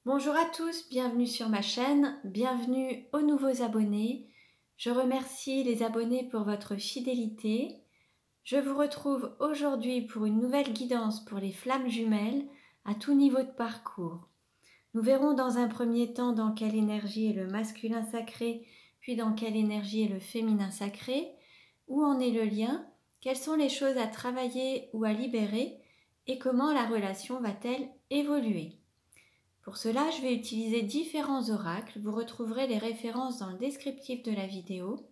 Bonjour à tous, bienvenue sur ma chaîne, bienvenue aux nouveaux abonnés. Je remercie les abonnés pour votre fidélité. Je vous retrouve aujourd'hui pour une nouvelle guidance pour les flammes jumelles à tout niveau de parcours. Nous verrons dans un premier temps dans quelle énergie est le masculin sacré, puis dans quelle énergie est le féminin sacré, où en est le lien, quelles sont les choses à travailler ou à libérer et comment la relation va-t-elle évoluer. Pour cela, je vais utiliser différents oracles. Vous retrouverez les références dans le descriptif de la vidéo.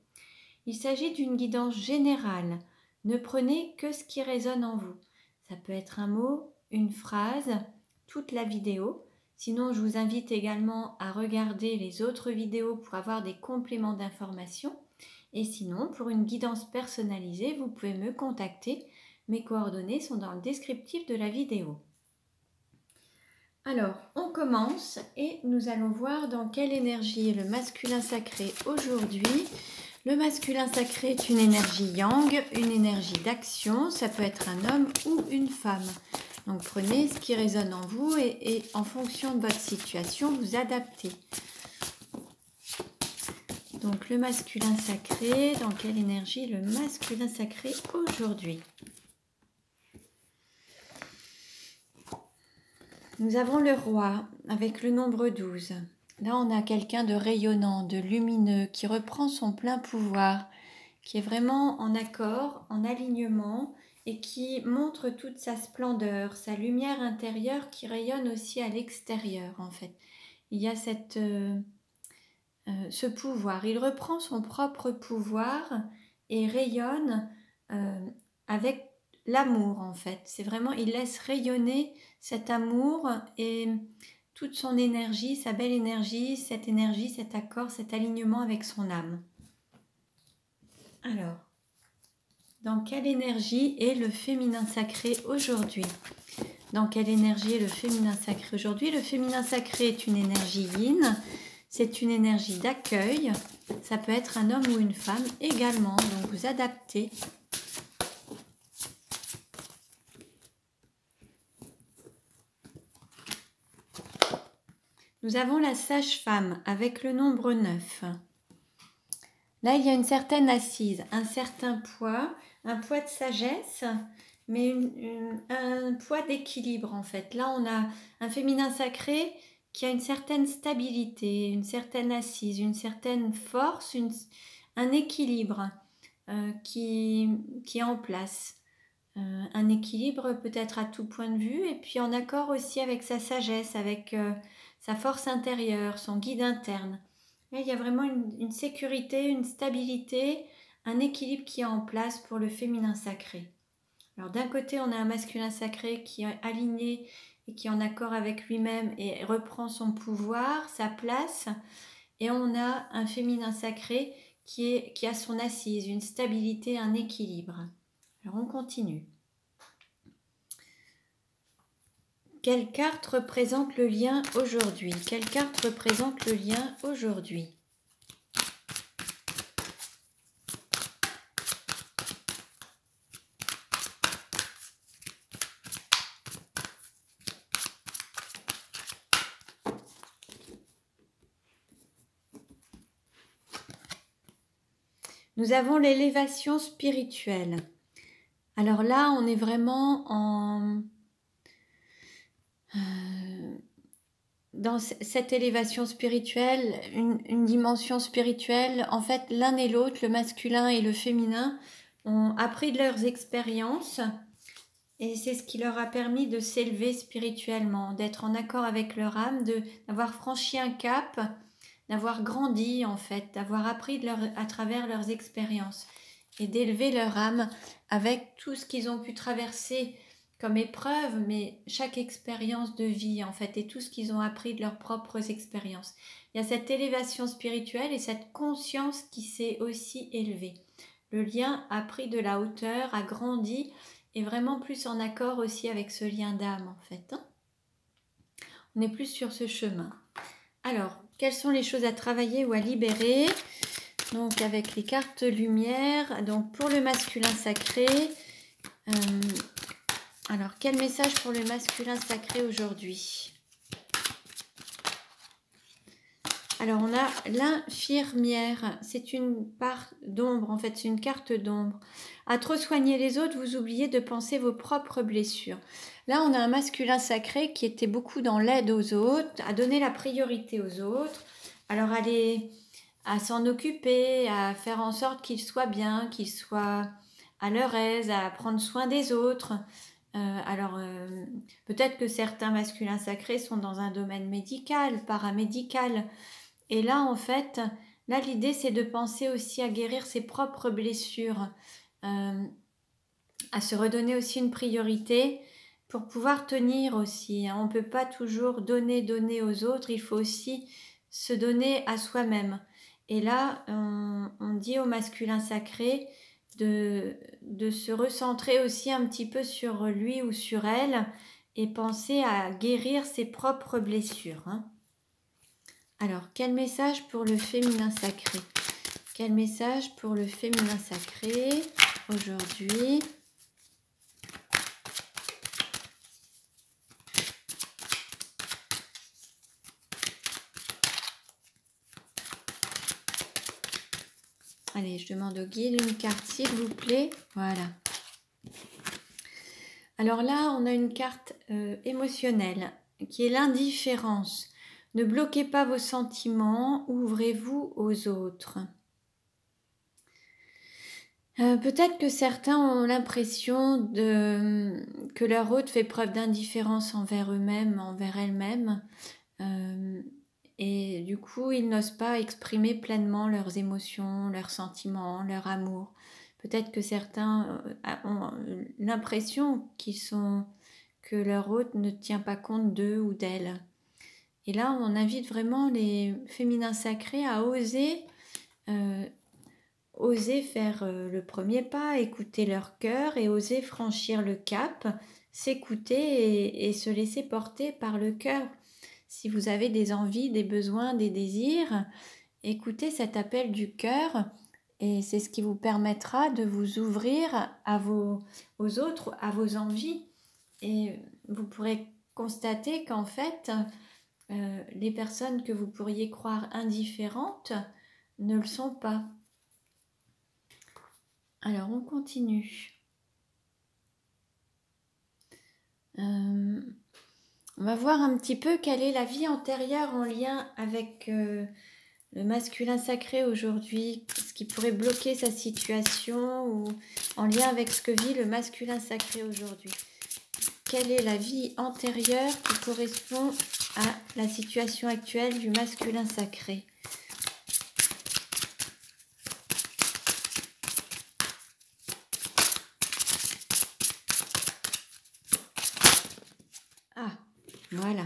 Il s'agit d'une guidance générale. Ne prenez que ce qui résonne en vous. Ça peut être un mot, une phrase, toute la vidéo. Sinon, je vous invite également à regarder les autres vidéos pour avoir des compléments d'information. Et sinon, pour une guidance personnalisée, vous pouvez me contacter. Mes coordonnées sont dans le descriptif de la vidéo. Alors, on commence et nous allons voir dans quelle énergie est le masculin sacré aujourd'hui. Le masculin sacré est une énergie yang, une énergie d'action. Ça peut être un homme ou une femme. Donc, prenez ce qui résonne en vous et en fonction de votre situation, vous adaptez. Donc, le masculin sacré, dans quelle énergie le masculin sacré aujourd'hui ? Nous avons le roi avec le nombre 12. Là, on a quelqu'un de rayonnant, de lumineux, qui reprend son plein pouvoir, qui est vraiment en accord, en alignement et qui montre toute sa splendeur, sa lumière intérieure qui rayonne aussi à l'extérieur en fait. Il y a ce pouvoir, il reprend son propre pouvoir et rayonne avec l'amour en fait. C'est vraiment, il laisse rayonner cet amour et toute son énergie, sa belle énergie, cet accord, cet alignement avec son âme. Alors, dans quelle énergie est le féminin sacré aujourd'hui ? Dans quelle énergie est le féminin sacré aujourd'hui ? Le féminin sacré est une énergie yin, c'est une énergie d'accueil. Ça peut être un homme ou une femme également, donc vous adaptez. Nous avons la sage-femme avec le nombre 9. Là, il y a une certaine assise, un certain poids, un poids de sagesse, mais un poids d'équilibre en fait. Là, on a un féminin sacré qui a une certaine stabilité, une certaine assise, une certaine force, un équilibre qui est en place. Un équilibre peut-être à tout point de vue et puis en accord aussi avec sa sagesse, avec sa force intérieure, son guide interne. Là, il y a vraiment une sécurité, une stabilité, un équilibre qui est en place pour le féminin sacré. Alors d'un côté, on a un masculin sacré qui est aligné et qui est en accord avec lui-même et reprend son pouvoir, sa place. Et on a un féminin sacré qui a son assise, une stabilité, un équilibre. Alors on continue. Quelle carte représente le lien aujourd'hui ? Quelle carte représente le lien aujourd'hui ? Nous avons l'élévation spirituelle. Alors là, on est vraiment dans cette élévation spirituelle, une dimension spirituelle. En fait, l'un et l'autre, le masculin et le féminin, ont appris de leurs expériences et c'est ce qui leur a permis de s'élever spirituellement, d'être en accord avec leur âme, d'avoir franchi un cap, d'avoir grandi en fait, d'avoir appris à travers leurs expériences et d'élever leur âme avec tout ce qu'ils ont pu traverser comme épreuve, mais chaque expérience de vie en fait et tout ce qu'ils ont appris de leurs propres expériences. Il y a cette élévation spirituelle et cette conscience qui s'est aussi élevée. Le lien a pris de la hauteur, a grandi et vraiment plus en accord aussi avec ce lien d'âme en fait. On est plus sur ce chemin. Alors, quelles sont les choses à travailler ou à libérer ? Donc avec les cartes lumière, donc pour le masculin sacré, alors quel message pour le masculin sacré aujourd'hui ? Alors, on a l'infirmière. C'est une part d'ombre, en fait, c'est une carte d'ombre. À trop soigner les autres, vous oubliez de penser vos propres blessures. Là, on a un masculin sacré qui était beaucoup dans l'aide aux autres, à donner la priorité aux autres. Alors, à s'en occuper, à faire en sorte qu'ils soient bien, qu'ils soient à leur aise, à prendre soin des autres. Peut-être que certains masculins sacrés sont dans un domaine médical, paramédical. Et là, en fait, là, l'idée, c'est de penser aussi à guérir ses propres blessures, à se redonner aussi une priorité pour pouvoir tenir aussi. On ne peut pas toujours donner aux autres, il faut aussi se donner à soi-même. Et là, on dit au masculin sacré de se recentrer aussi un petit peu sur lui ou sur elle et penser à guérir ses propres blessures. Alors, quel message pour le féminin sacré? Quel message pour le féminin sacré aujourd'hui? Allez, je demande au guide une carte, s'il vous plaît. Voilà. Alors là, on a une carte émotionnelle qui est l'indifférence. Ne bloquez pas vos sentiments, ouvrez-vous aux autres. Peut-être que certains ont l'impression que leur hôte fait preuve d'indifférence envers eux-mêmes, envers elles-mêmes. Et du coup, ils n'osent pas exprimer pleinement leurs émotions, leurs sentiments, leur amour. Peut-être que certains ont l'impression que leur hôte ne tient pas compte d'eux ou d'elles. Et là, on invite vraiment les féminins sacrés à oser faire le premier pas, écouter leur cœur et oser franchir le cap, s'écouter et se laisser porter par le cœur. Si vous avez des envies, des besoins, des désirs, écoutez cet appel du cœur et c'est ce qui vous permettra de vous ouvrir aux autres, à vos envies. Et vous pourrez constater qu'en fait, les personnes que vous pourriez croire indifférentes ne le sont pas. Alors, on continue. On va voir un petit peu quelle est la vie antérieure en lien avec le masculin sacré aujourd'hui, ce qui pourrait bloquer sa situation ou en lien avec ce que vit le masculin sacré aujourd'hui. Quelle est la vie antérieure qui correspond à la situation actuelle du masculin sacré? Ah, voilà.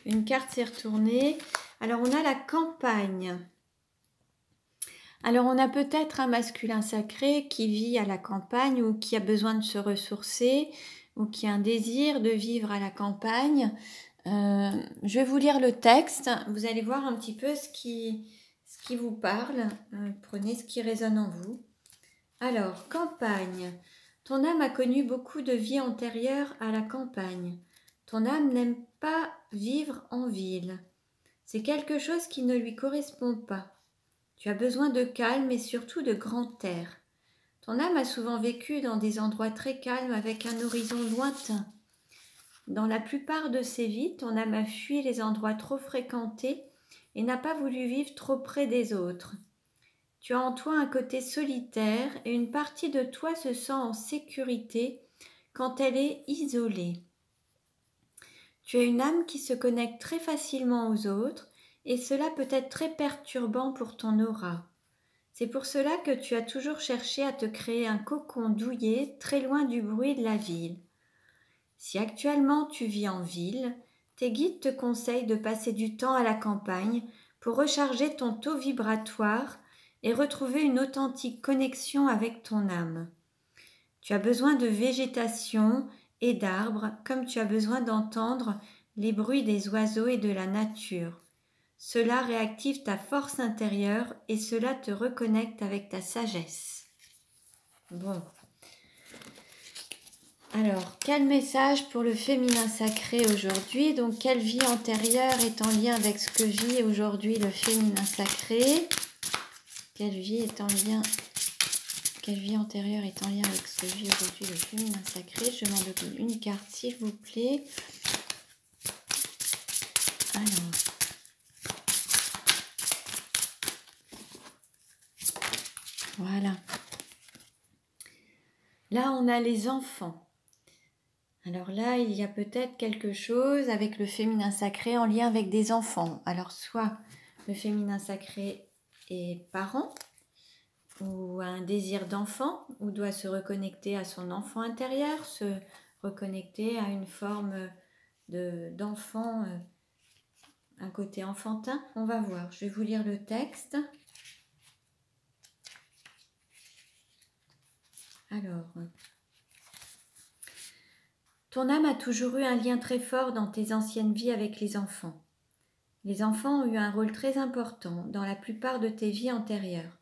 Une carte s'est retournée. Alors, on a la campagne. Alors, on a peut-être un masculin sacré qui vit à la campagne ou qui a besoin de se ressourcer ou qui a un désir de vivre à la campagne. Je vais vous lire le texte. Vous allez voir un petit peu ce qui vous parle. Prenez ce qui résonne en vous. Alors, campagne. Ton âme a connu beaucoup de vies antérieures à la campagne. Ton âme n'aime pas vivre en ville. C'est quelque chose qui ne lui correspond pas. Tu as besoin de calme et surtout de grand air. Ton âme a souvent vécu dans des endroits très calmes avec un horizon lointain. Dans la plupart de ses vies, ton âme a fui les endroits trop fréquentés et n'a pas voulu vivre trop près des autres. Tu as en toi un côté solitaire et une partie de toi se sent en sécurité quand elle est isolée. Tu as une âme qui se connecte très facilement aux autres et cela peut être très perturbant pour ton aura. C'est pour cela que tu as toujours cherché à te créer un cocon douillet très loin du bruit de la ville. Si actuellement tu vis en ville, tes guides te conseillent de passer du temps à la campagne pour recharger ton taux vibratoire et retrouver une authentique connexion avec ton âme. Tu as besoin de végétation et d'arbres comme tu as besoin d'entendre les bruits des oiseaux et de la nature. Cela réactive ta force intérieure et cela te reconnecte avec ta sagesse. Bon. Alors, quel message pour le féminin sacré aujourd'hui? Donc, quelle vie antérieure est en lien avec ce que vit aujourd'hui le féminin sacré? Quelle vie antérieure est en lien avec ce que vit aujourd'hui le féminin sacré? Je m'en donne une carte, s'il vous plaît. Alors, voilà. Là, on a les enfants. Alors là, il y a peut-être quelque chose avec le féminin sacré en lien avec des enfants. Alors, soit le féminin sacré est parent, ou a un désir d'enfant, ou doit se reconnecter à son enfant intérieur, se reconnecter à une forme d'enfant, un côté enfantin. On va voir, je vais vous lire le texte. Alors, ton âme a toujours eu un lien très fort dans tes anciennes vies avec les enfants. Les enfants ont eu un rôle très important dans la plupart de tes vies antérieures.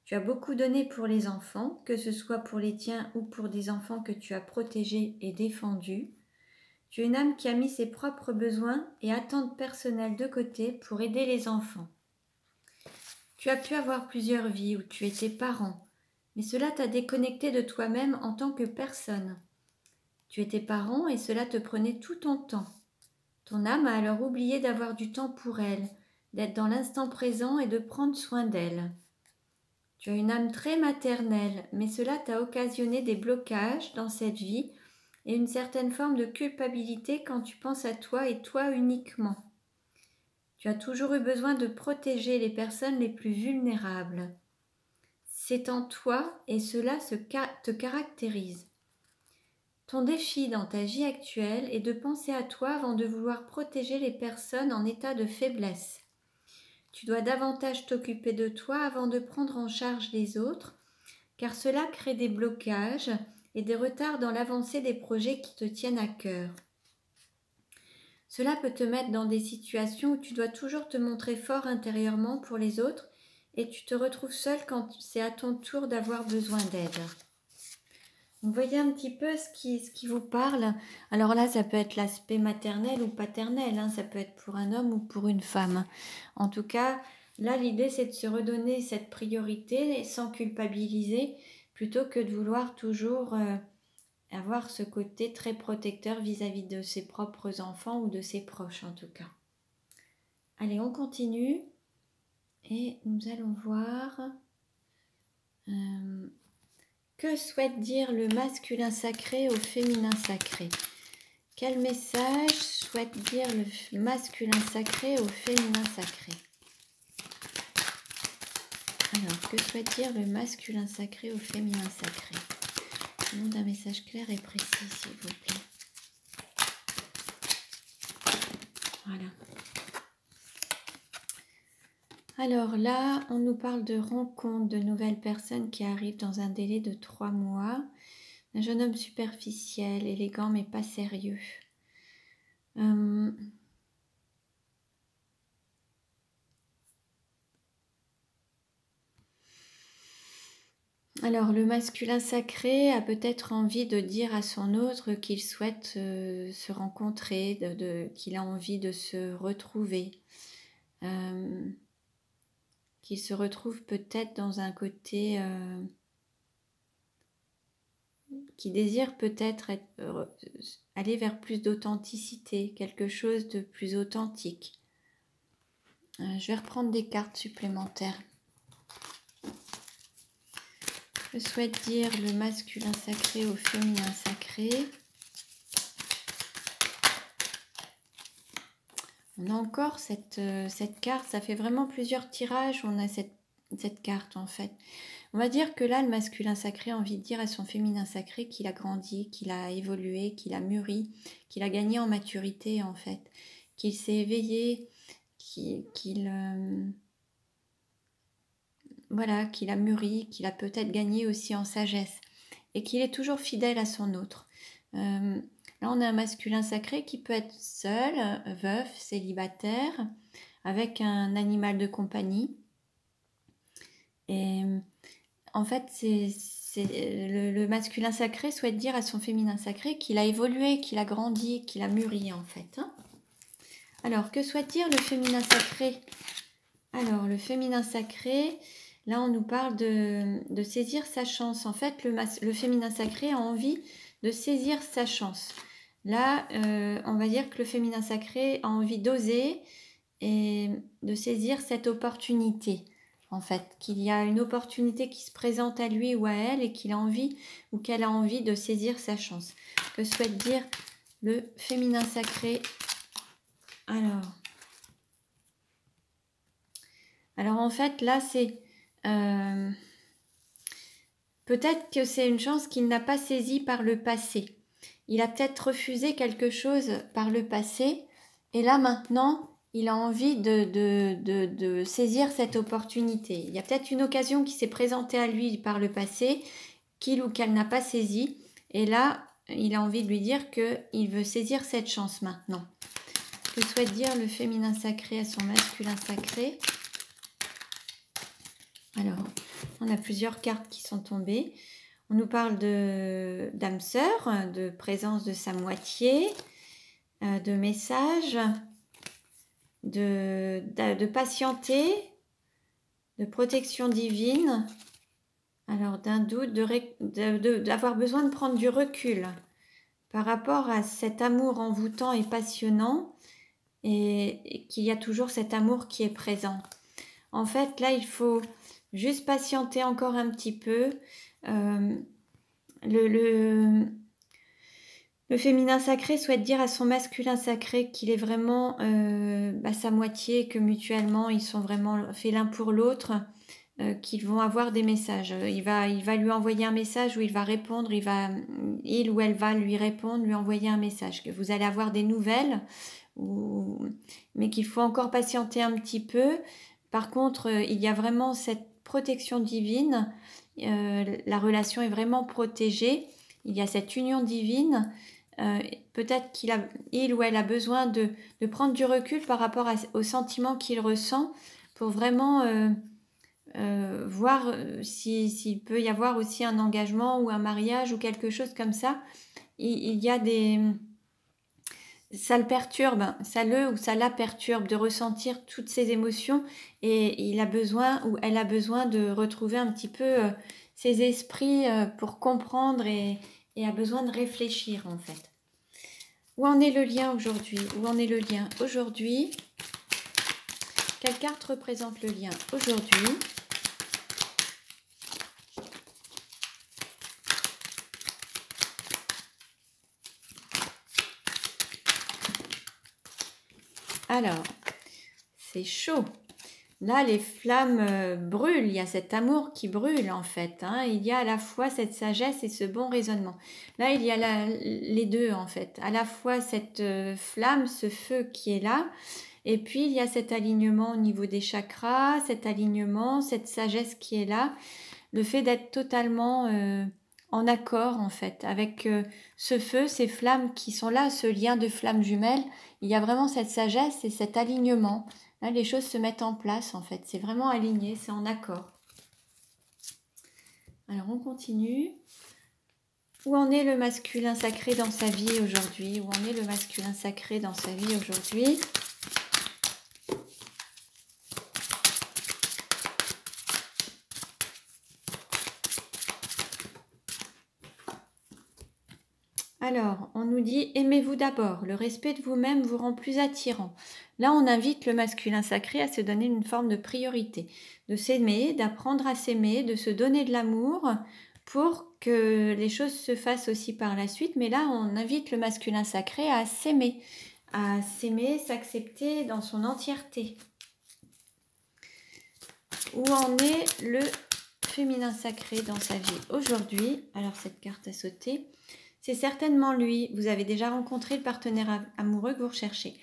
Tu as beaucoup donné pour les enfants, que ce soit pour les tiens ou pour des enfants que tu as protégés et défendus. Tu es une âme qui a mis ses propres besoins et attentes personnelles de côté pour aider les enfants. Tu as pu avoir plusieurs vies où tu étais parent, mais cela t'a déconnecté de toi-même en tant que personne. Tu étais parent et cela te prenait tout ton temps. Ton âme a alors oublié d'avoir du temps pour elle, d'être dans l'instant présent et de prendre soin d'elle. Tu as une âme très maternelle, mais cela t'a occasionné des blocages dans cette vie et une certaine forme de culpabilité quand tu penses à toi et toi uniquement. Tu as toujours eu besoin de protéger les personnes les plus vulnérables. C'est en toi et cela te caractérise. Ton défi dans ta vie actuelle est de penser à toi avant de vouloir protéger les personnes en état de faiblesse. Tu dois davantage t'occuper de toi avant de prendre en charge les autres, car cela crée des blocages et des retards dans l'avancée des projets qui te tiennent à cœur. Cela peut te mettre dans des situations où tu dois toujours te montrer fort intérieurement pour les autres et tu te retrouves seul quand c'est à ton tour d'avoir besoin d'aide. Vous voyez un petit peu ce qui vous parle. Alors là, ça peut être l'aspect maternel ou paternel, hein. Ça peut être pour un homme ou pour une femme. En tout cas, là, l'idée, c'est de se redonner cette priorité sans culpabiliser, plutôt que de vouloir toujours avoir ce côté très protecteur vis-à-vis de ses propres enfants ou de ses proches, en tout cas. Allez, on continue et nous allons voir... Que souhaite dire le masculin sacré au féminin sacré? Quel message souhaite dire le masculin sacré au féminin sacré? Alors, que souhaite dire le masculin sacré au féminin sacré? Je demande un message clair et précis, s'il vous plaît. Voilà. Alors là, on nous parle de rencontres, de nouvelles personnes qui arrivent dans un délai de 3 mois. Un jeune homme superficiel, élégant mais pas sérieux. Alors, le masculin sacré a peut-être envie de dire à son autre qu'il souhaite se rencontrer, qu'il a envie de se retrouver, qu'il se retrouve peut-être dans un côté qui désire peut-être aller vers plus d'authenticité, quelque chose de plus authentique. Je vais reprendre des cartes supplémentaires. Je souhaite dire le masculin sacré au féminin sacré. On a encore cette carte, ça fait vraiment plusieurs tirages, on a cette carte en fait. On va dire que là, le masculin sacré a envie de dire à son féminin sacré qu'il a grandi, qu'il a évolué, qu'il a mûri, qu'il a gagné en maturité en fait, qu'il s'est éveillé, qu'il a mûri, qu'il a peut-être gagné aussi en sagesse et qu'il est toujours fidèle à son autre. Là, on a un masculin sacré qui peut être seul, veuf, célibataire, avec un animal de compagnie. Et en fait, le masculin sacré souhaite dire à son féminin sacré qu'il a évolué, qu'il a grandi, qu'il a mûri en fait. Hein. Alors, que souhaite dire le féminin sacré? Alors, le féminin sacré, là on nous parle de saisir sa chance. En fait, le féminin sacré a envie de saisir sa chance. Là, on va dire que le féminin sacré a envie d'oser et de saisir cette opportunité. En fait, qu'il y a une opportunité qui se présente à lui ou à elle et qu'il a envie ou qu'elle a envie de saisir sa chance. Que souhaite dire le féminin sacré? Alors en fait, là, c'est peut-être que c'est une chance qu'il n'a pas saisie par le passé. Il a peut-être refusé quelque chose par le passé et là maintenant, il a envie de saisir cette opportunité. Il y a peut-être une occasion qui s'est présentée à lui par le passé, qu'il ou qu'elle n'a pas saisie. Et là, il a envie de lui dire qu'il veut saisir cette chance maintenant. Que souhaite dire le féminin sacré à son masculin sacré? Alors, on a plusieurs cartes qui sont tombées. On nous parle d'âme sœur, de présence de sa moitié, de message, de patienter, de protection divine, alors d'un doute, d'avoir besoin de prendre du recul par rapport à cet amour envoûtant et passionnant et qu'il y a toujours cet amour qui est présent. En fait, là, il faut juste patienter encore un petit peu. Le féminin sacré souhaite dire à son masculin sacré qu'il est vraiment sa moitié, que mutuellement ils sont vraiment faits l'un pour l'autre, qu'ils vont avoir des messages. Il va lui envoyer un message où il va répondre, il ou elle va lui répondre, lui envoyer un message, que vous allez avoir des nouvelles, mais qu'il faut encore patienter un petit peu. Par contre, il y a vraiment cette protection divine, la relation est vraiment protégée, il y a cette union divine. Peut-être qu'il ou elle a besoin de prendre du recul par rapport aux sentiments qu'il ressent pour vraiment voir s'il peut y avoir aussi un engagement ou un mariage ou quelque chose comme ça. Il y a ça le perturbe, ça la perturbe de ressentir toutes ces émotions et il a besoin ou elle a besoin de retrouver un petit peu ses esprits pour comprendre et a besoin de réfléchir en fait. Où en est le lien aujourd'hui? Où en est le lien aujourd'hui? Quelle carte représente le lien aujourd'hui? Alors, c'est chaud. Là, les flammes brûlent, il y a cet amour qui brûle en fait. Hein. Il y a à la fois cette sagesse et ce bon raisonnement. Là, il y a les deux en fait. À la fois cette flamme, ce feu qui est là, et puis il y a cet alignement au niveau des chakras, cet alignement, cette sagesse qui est là. Le fait d'être totalement en accord en fait avec ce feu, ces flammes qui sont là, ce lien de flammes jumelles. Il y a vraiment cette sagesse et cet alignement. Là, les choses se mettent en place, en fait. C'est vraiment aligné, c'est en accord. Alors, on continue. Où en est le masculin sacré dans sa vie aujourd'hui? Où en est le masculin sacré dans sa vie aujourd'hui? Alors, on nous dit « Aimez-vous d'abord, le respect de vous-même vous rend plus attirant ». Là, on invite le masculin sacré à se donner une forme de priorité, de s'aimer, d'apprendre à s'aimer, de se donner de l'amour pour que les choses se fassent aussi par la suite. Mais là, on invite le masculin sacré à s'aimer, s'accepter dans son entièreté. Où en est le féminin sacré dans sa vie aujourd'hui? Alors, cette carte a sauté. C'est certainement lui. Vous avez déjà rencontré le partenaire amoureux que vous recherchez.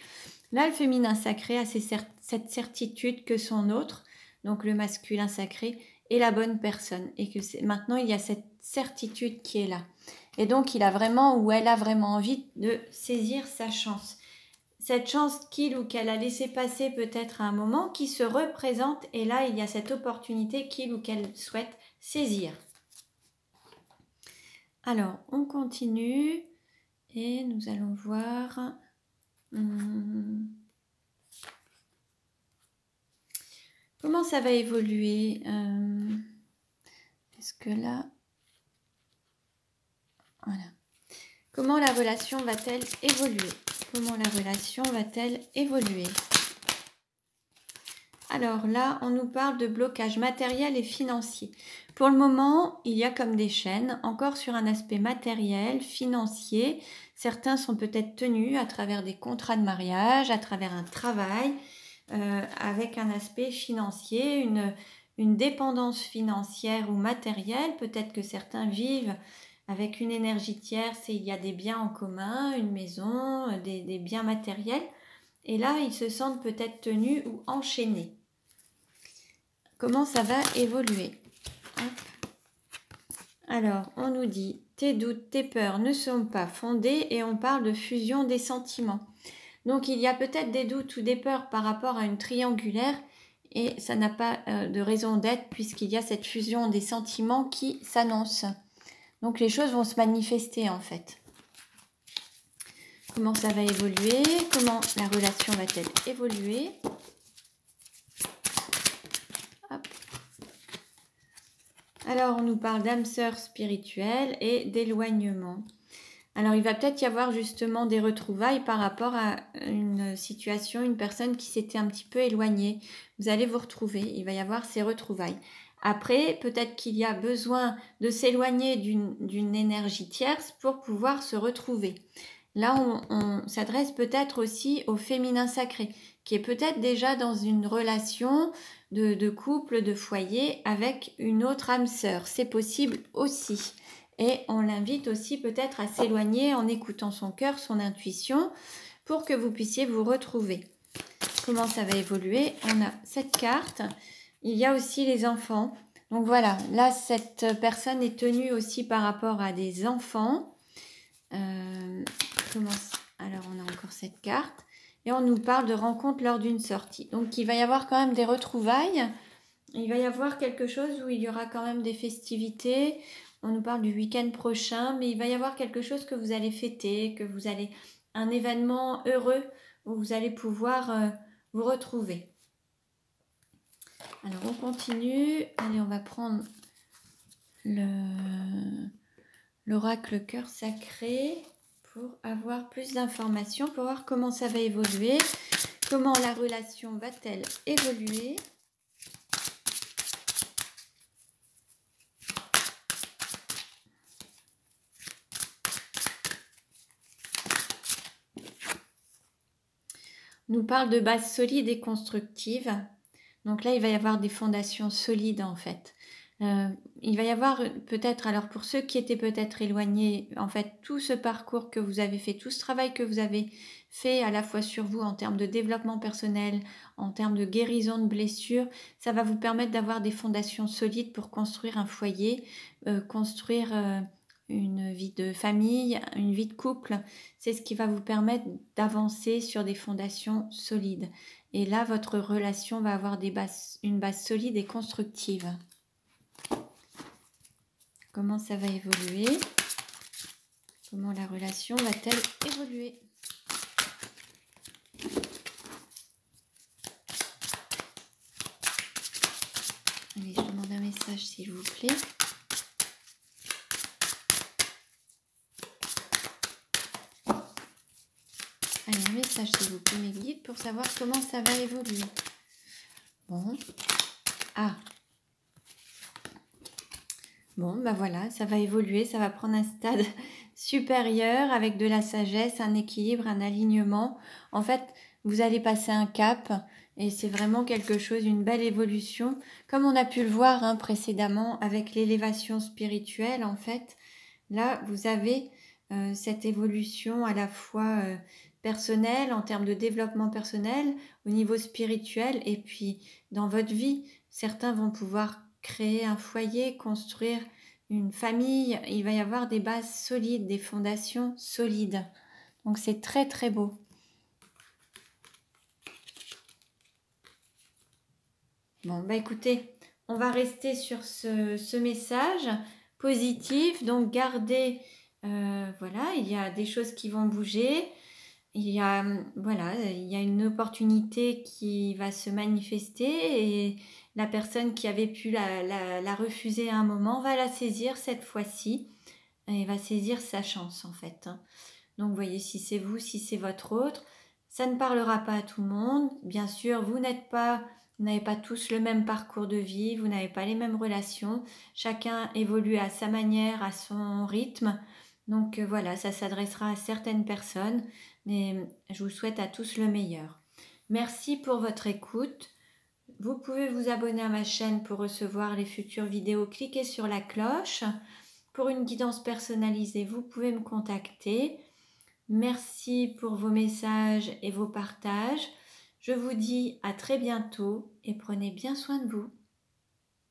Là, le féminin sacré a cette certitude que son autre, donc le masculin sacré, est la bonne personne. Et que maintenant, il y a cette certitude qui est là. Et donc, il a vraiment ou elle a vraiment envie de saisir sa chance. Cette chance qu'il ou qu'elle a laissé passer peut-être à un moment qui se représente. Et là, il y a cette opportunité qu'il ou qu'elle souhaite saisir. Alors, on continue et nous allons voir... comment ça va évoluer? Est-ce que là... Voilà. Comment la relation va-t-elle évoluer? Comment la relation va-t-elle évoluer? Alors là, on nous parle de blocage matériel et financier. Pour le moment, il y a comme des chaînes, encore sur un aspect matériel, financier. Certains sont peut-être tenus à travers des contrats de mariage, à travers un travail, avec un aspect financier, une dépendance financière ou matérielle. Peut-être que certains vivent avec une énergie tierce et il y a des biens en commun, une maison, des biens matériels. Et là, ils se sentent peut-être tenus ou enchaînés. Comment ça va évoluer? Hop. Alors, on nous dit, tes doutes, tes peurs ne sont pas fondés et on parle de fusion des sentiments. Donc, il y a peut-être des doutes ou des peurs par rapport à une triangulaire et ça n'a pas de raison d'être puisqu'il y a cette fusion des sentiments qui s'annonce. Donc, les choses vont se manifester en fait. Comment ça va évoluer? Comment la relation va-t-elle évoluer? Hop. Alors, on nous parle d'âme sœur spirituelle et d'éloignement. Alors, il va peut-être y avoir justement des retrouvailles par rapport à une situation, une personne qui s'était un petit peu éloignée. Vous allez vous retrouver, il va y avoir ces retrouvailles. Après, peut-être qu'il y a besoin de s'éloigner d'une énergie tierce pour pouvoir se retrouver. Là, on s'adresse peut-être aussi au féminin sacré, qui est peut-être déjà dans une relation de couple, de foyer avec une autre âme sœur. C'est possible aussi. Et on l'invite aussi peut-être à s'éloigner en écoutant son cœur, son intuition, pour que vous puissiez vous retrouver. Comment ça va évoluer? On a cette carte. Il y a aussi les enfants. Donc voilà, là, cette personne est tenue aussi par rapport à des enfants. Alors, on a encore cette carte. Et on nous parle de rencontre lors d'une sortie. Donc, il va y avoir quand même des retrouvailles. Il va y avoir quelque chose où il y aura quand même des festivités. On nous parle du week-end prochain, mais il va y avoir quelque chose que vous allez fêter, que vous allez... un événement heureux où vous allez pouvoir vous retrouver. Alors, on continue. Allez, on va prendre l'oracle cœur sacré pour avoir plus d'informations, pour voir comment ça va évoluer, comment la relation va-t-elle évoluer. On nous parle de bases solides et constructives. Donc là, il va y avoir des fondations solides en fait. Il va y avoir peut-être, alors pour ceux qui étaient peut-être éloignés, en fait, tout ce parcours que vous avez fait, tout ce travail que vous avez fait à la fois sur vous en termes de développement personnel, en termes de guérison de blessures, ça va vous permettre d'avoir des fondations solides pour construire un foyer, construire une vie de famille, une vie de couple. C'est ce qui va vous permettre d'avancer sur des fondations solides. Et là, votre relation va avoir une base solide et constructive. Comment ça va évoluer? Comment la relation va-t-elle évoluer? Allez, je demande un message s'il vous plaît. Allez, un message s'il vous plaît, mes guides, pour savoir comment ça va évoluer. Bon. Ah. Bon, ben voilà, ça va évoluer, ça va prendre un stade supérieur avec de la sagesse, un équilibre, un alignement. En fait, vous allez passer un cap et c'est vraiment quelque chose, une belle évolution. Comme on a pu le voir précédemment avec l'élévation spirituelle, en fait, là, vous avez cette évolution à la fois personnelle, en termes de développement personnel, au niveau spirituel et puis dans votre vie. Certains vont pouvoir créer un foyer, construire une famille. Il va y avoir des bases solides, des fondations solides. Donc c'est très très beau. Bon, bah écoutez, on va rester sur ce message positif. Donc, gardez, voilà, il y a des choses qui vont bouger. Voilà, il y a une opportunité qui va se manifester et la personne qui avait pu la refuser à un moment va la saisir cette fois-ci et va saisir sa chance en fait, hein. Donc, vous voyez, si c'est vous, si c'est votre autre, ça ne parlera pas à tout le monde. Bien sûr, vous n'avez pas tous le même parcours de vie, vous n'avez pas les mêmes relations. Chacun évolue à sa manière, à son rythme. Donc voilà, ça s'adressera à certaines personnes, mais je vous souhaite à tous le meilleur. Merci pour votre écoute. Vous pouvez vous abonner à ma chaîne pour recevoir les futures vidéos. Cliquez sur la cloche. Pour une guidance personnalisée, vous pouvez me contacter. Merci pour vos messages et vos partages. Je vous dis à très bientôt et prenez bien soin de vous.